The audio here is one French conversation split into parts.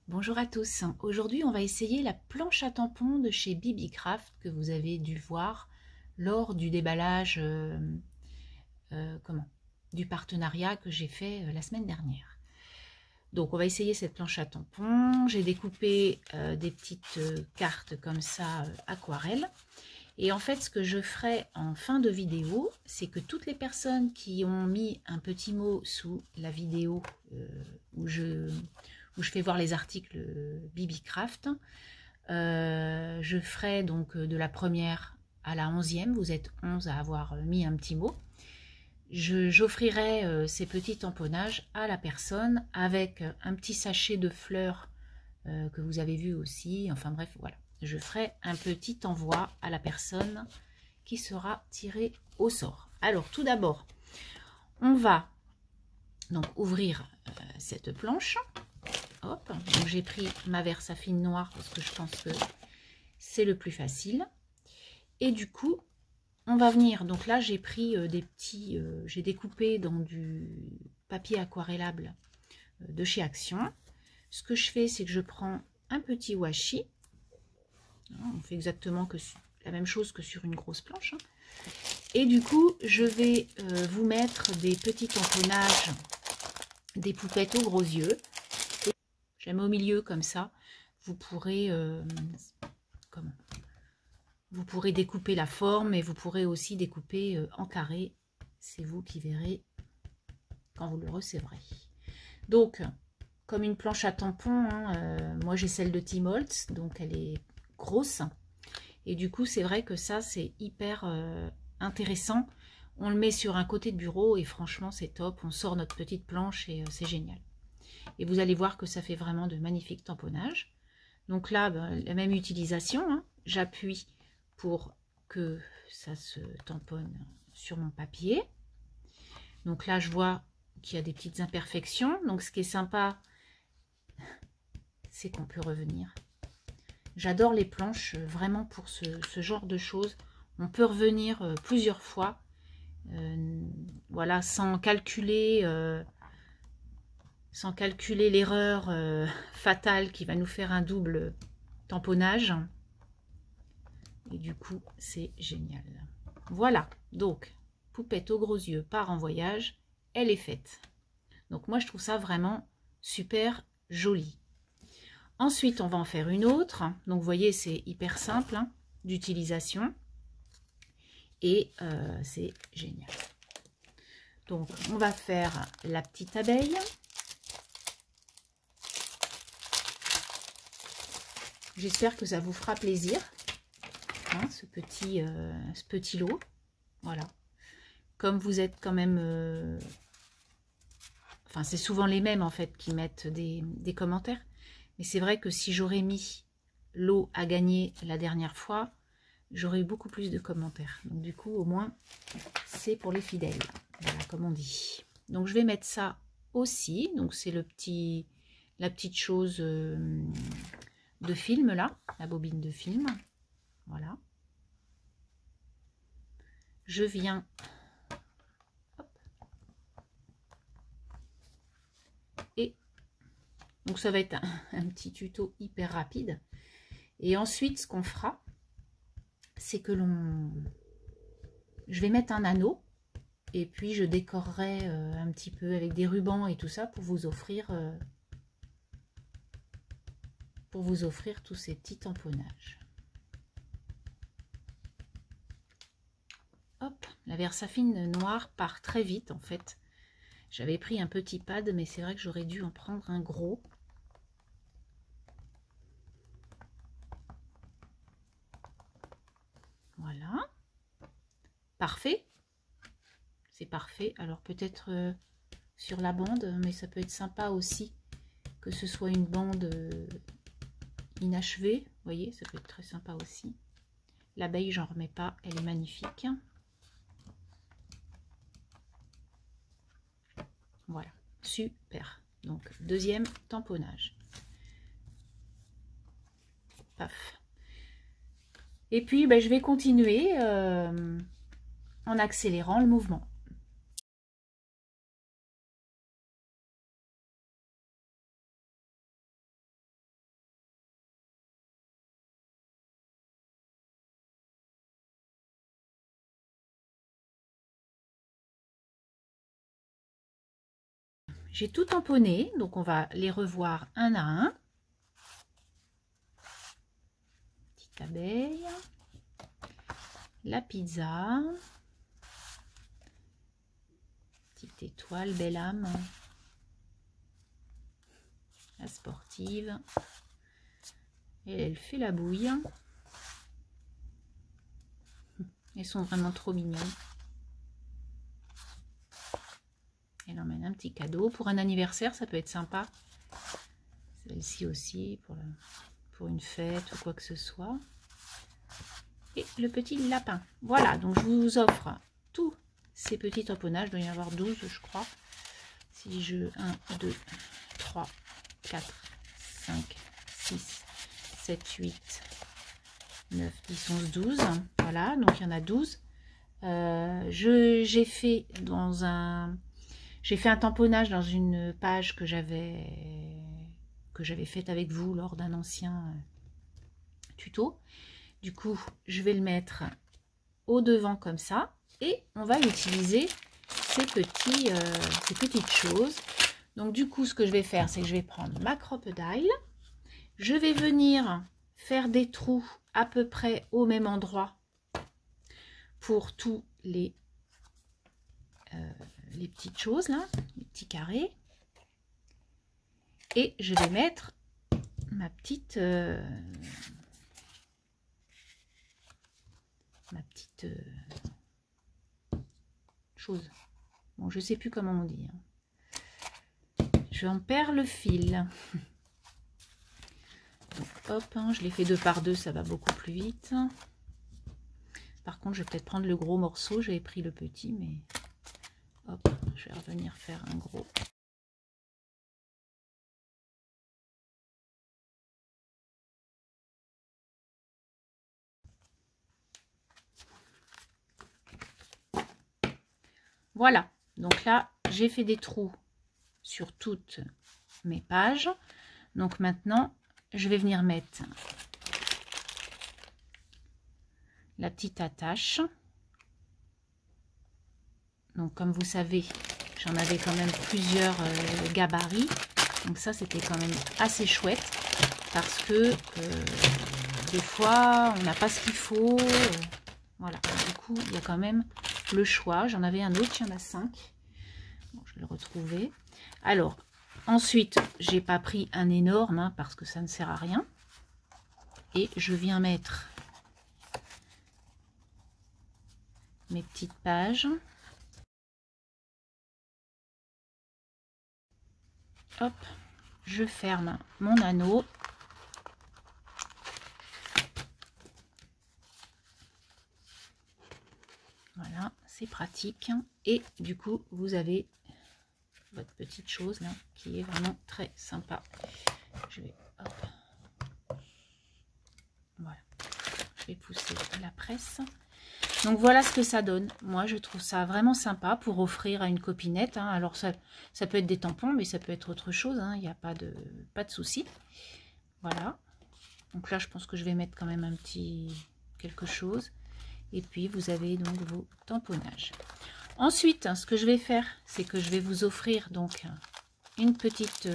Bonjour à tous, aujourd'hui on va essayer la planche à tampons de chez BB-Craft que vous avez dû voir lors du déballage du partenariat que j'ai fait la semaine dernière. Donc on va essayer cette planche à tampons. J'ai découpé des petites cartes comme ça aquarelle. Et en fait ce que je ferai en fin de vidéo, c'est que toutes les personnes qui ont mis un petit mot sous la vidéo où je fais voir les articles BB-Craft, je ferai donc de la première à la 11e, vous êtes 11 à avoir mis un petit mot. J'offrirai ces petits tamponnages à la personne avec un petit sachet de fleurs que vous avez vu aussi. Enfin bref, voilà. Je ferai un petit envoi à la personne qui sera tirée au sort. Alors tout d'abord, on va donc ouvrir cette planche. Hop, donc j'ai pris ma Versafine noire parce que je pense que c'est le plus facile. Et du coup, on va venir, donc là j'ai pris des petits, j'ai découpé dans du papier aquarellable de chez Action. Ce que je fais, c'est que je prends un petit washi. On fait exactement la même chose que sur une grosse planche. Et du coup, je vais vous mettre des petits tamponnages, des poupettes aux gros yeux. Je les mets au milieu comme ça. Vous pourrez, vous pourrez découper la forme et vous pourrez aussi découper en carré. C'est vous qui verrez quand vous le recevrez. Donc, comme une planche à tampons, moi j'ai celle de Tim Holtz, donc elle est grosse. Et du coup, c'est vrai que ça, c'est hyper intéressant. On le met sur un côté de bureau et franchement, c'est top. On sort notre petite planche et c'est génial. Et vous allez voir que ça fait vraiment de magnifiques tamponnages. Donc là, la même utilisation. Hein. J'appuie pour que ça se tamponne sur mon papier. Donc là, je vois qu'il y a des petites imperfections. Donc ce qui est sympa, c'est qu'on peut revenir. J'adore les planches vraiment pour ce genre de choses. On peut revenir plusieurs fois, voilà, sans calculer l'erreur fatale qui va nous faire un double tamponnage. Et du coup, c'est génial. Voilà, donc, poupette aux gros yeux part en voyage, elle est faite. Donc moi, je trouve ça vraiment super joli. Ensuite, on va en faire une autre. Donc, vous voyez, c'est hyper simple hein, d'utilisation. Et c'est génial. Donc, on va faire la petite abeille. J'espère que ça vous fera plaisir, hein, ce petit lot. Voilà. Comme vous êtes quand même... Enfin, c'est souvent les mêmes, en fait, qui mettent des commentaires. Mais c'est vrai que si j'aurais mis lot à gagner la dernière fois, j'aurais eu beaucoup plus de commentaires. Donc du coup, au moins, c'est pour les fidèles. Voilà, comme on dit. Donc je vais mettre ça aussi. Donc c'est la petite chose de film là, la bobine de film. Voilà. Je viens... Hop. Et donc ça va être un petit tuto hyper rapide. Et ensuite, ce qu'on fera, c'est que je vais mettre un anneau et puis je décorerai un petit peu avec des rubans et tout ça pour vous offrir tous ces petits tamponnages. Hop, la Versafine noire part très vite en fait. J'avais pris un petit pad, mais c'est vrai que j'aurais dû en prendre un gros. Voilà. Parfait. C'est parfait. Alors peut-être sur la bande, mais ça peut être sympa aussi que ce soit une bande inachevée. Vous voyez, ça peut être très sympa aussi. L'abeille, j'en remets pas. Elle est magnifique. Voilà. Super. Donc, deuxième tamponnage. Paf. Et puis, ben, je vais continuer en accélérant le mouvement. j'ai tout tamponné, donc on va les revoir un à un. Petite abeille, la pizza, petite étoile, belle âme, la sportive, et elle fait la bouille. Elles sont vraiment trop mignonnes. Elle emmène un petit cadeau. Pour un anniversaire, ça peut être sympa. Celle-ci aussi, pour une fête ou quoi que ce soit. Et le petit lapin. Voilà, donc je vous offre tous ces petits tamponnages. Il doit y en avoir 12, je crois. Si je... 1, 2, 3, 4, 5, 6, 7, 8, 9, 10, 11, 12. Voilà, donc il y en a 12. J'ai fait un tamponnage dans une page que j'avais faite avec vous lors d'un ancien tuto. Du coup, je vais le mettre au devant comme ça et on va utiliser ces petites choses. Donc du coup, ce que je vais faire, c'est que je vais prendre ma crocodile. Je vais venir faire des trous à peu près au même endroit pour tous les petites choses là, les petits carrés. Et je vais mettre ma petite chose. Bon, je sais plus comment on dit. Je en perds le fil. Donc, hop, hein, je l'ai fait 2 par 2, ça va beaucoup plus vite. Par contre, je vais peut-être prendre le gros morceau. J'avais pris le petit, mais hop, je vais revenir faire un gros. Voilà, donc là, j'ai fait des trous sur toutes mes pages. Donc maintenant, je vais venir mettre la petite attache. Donc comme vous savez, j'en avais quand même plusieurs gabarits. Donc ça, c'était quand même assez chouette parce que des fois, on n'a pas ce qu'il faut. Voilà, du coup, il y a quand même le choix. J'en avais un autre, il y en a 5. Bon, je vais le retrouver. Alors, ensuite, j'ai pas pris un énorme hein, parce que ça ne sert à rien. Et je viens mettre mes petites pages. Hop, je ferme mon anneau. Voilà, c'est pratique. Et du coup, vous avez votre petite chose là qui est vraiment très sympa. Je vais, hop. Voilà, je vais pousser la presse. Donc voilà ce que ça donne. Moi je trouve ça vraiment sympa pour offrir à une copinette. Hein. Alors ça peut être des tampons, mais ça peut être autre chose. Hein. Il n'y a pas de souci. Voilà. Donc là je pense que je vais mettre quand même un petit quelque chose. Et puis vous avez donc vos tamponnages. Ensuite, ce que je vais faire, c'est que je vais vous offrir donc une petite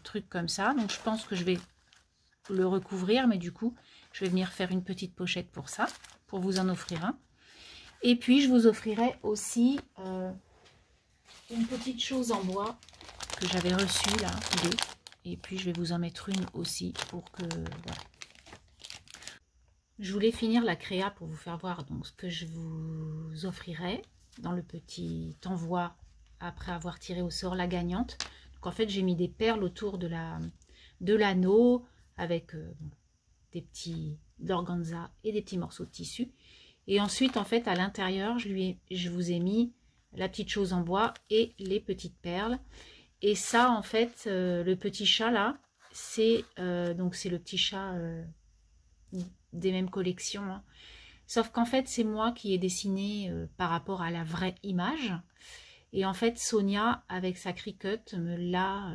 truc comme ça. Donc je pense que je vais le recouvrir, mais du coup, je vais venir faire une petite pochette pour ça, pour vous en offrir un. Et puis, je vous offrirai aussi une petite chose en bois que j'avais reçue là, 2. Et puis, je vais vous en mettre une aussi pour que, voilà. Je voulais finir la créa pour vous faire voir donc ce que je vous offrirai dans le petit envoi après avoir tiré au sort la gagnante. Donc en fait j'ai mis des perles autour de l'anneau avec des petits d'organza et des petits morceaux de tissu. Et ensuite en fait à l'intérieur je vous ai mis la petite chose en bois et les petites perles. Et ça en fait le petit chat là c'est le petit chat des mêmes collections, hein. Sauf qu'en fait c'est moi qui ai dessiné par rapport à la vraie image, et en fait Sonia avec sa Cricut me l'a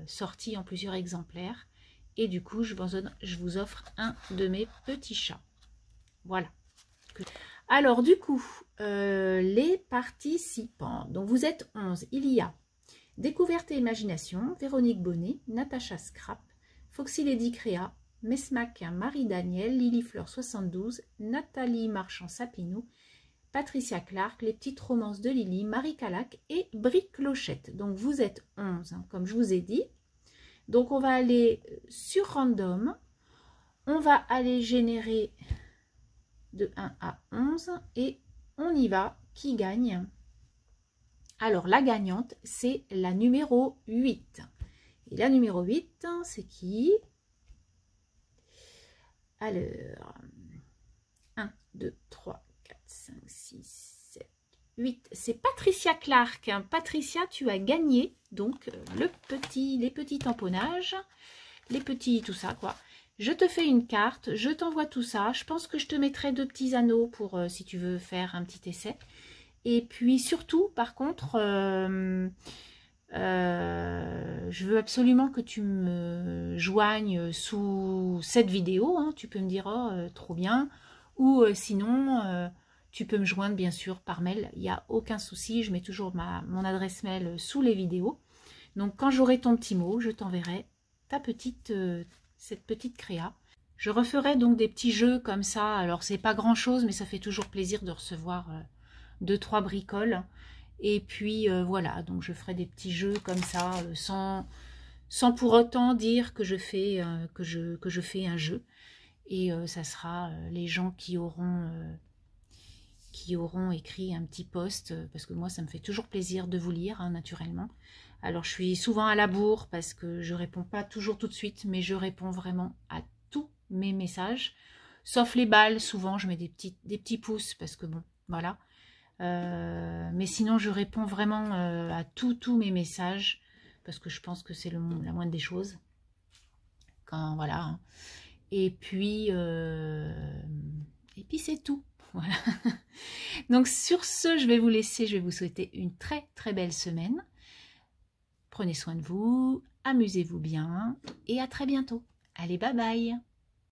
sorti en plusieurs exemplaires, et du coup je vous offre un de mes petits chats. Voilà. Alors du coup les participants, donc vous êtes 11, il y a Découverte et Imagination, Véronique Bonnet, Natacha Scrap, Foxy Lady Créa, Mesmac, Marie-Daniel, Lily Fleur 72, Nathalie Marchand-Sapinou, Patricia Clark, Les Petites Romances de Lily, Marie Calac et Brie Clochette. Donc vous êtes 11, hein, comme je vous ai dit. Donc on va aller sur Random, on va aller générer de 1 à 11 et on y va. Qui gagne? Alors la gagnante, c'est la numéro 8. Et la numéro 8, c'est qui? Alors, 1, 2, 3, 4, 5, 6, 7, 8. C'est Patricia Clark. Patricia, tu as gagné donc les petits tamponnages, les petits tout ça quoi. Je te fais une carte, je t'envoie tout ça. Je pense que je te mettrai 2 petits anneaux pour si tu veux faire un petit essai. Et puis surtout, par contre, je veux absolument que tu me joignes sous cette vidéo. Hein. Tu peux me dire oh, trop bien. Ou sinon, tu peux me joindre bien sûr par mail. Il n'y a aucun souci. Je mets toujours mon adresse mail sous les vidéos. Donc quand j'aurai ton petit mot, je t'enverrai cette petite créa. Je referai donc des petits jeux comme ça. Alors c'est pas grand chose, mais ça fait toujours plaisir de recevoir 2-3 bricoles. Et puis voilà, donc je ferai des petits jeux comme ça, sans pour autant dire que je fais, un jeu. Et ça sera les gens qui auront écrit un petit post, parce que moi ça me fait toujours plaisir de vous lire, hein, naturellement. Alors je suis souvent à la bourre parce que je réponds pas toujours tout de suite, mais je réponds vraiment à tous mes messages, sauf les balles. Souvent je mets des petits pouces parce que bon, voilà. Mais sinon je réponds vraiment à tous mes messages parce que je pense que c'est la moindre des choses. Quand voilà. Hein. Et puis c'est tout. Voilà. Donc sur ce, je vais vous laisser. Je vais vous souhaiter une très très belle semaine. Prenez soin de vous, amusez-vous bien et à très bientôt. Allez, bye bye!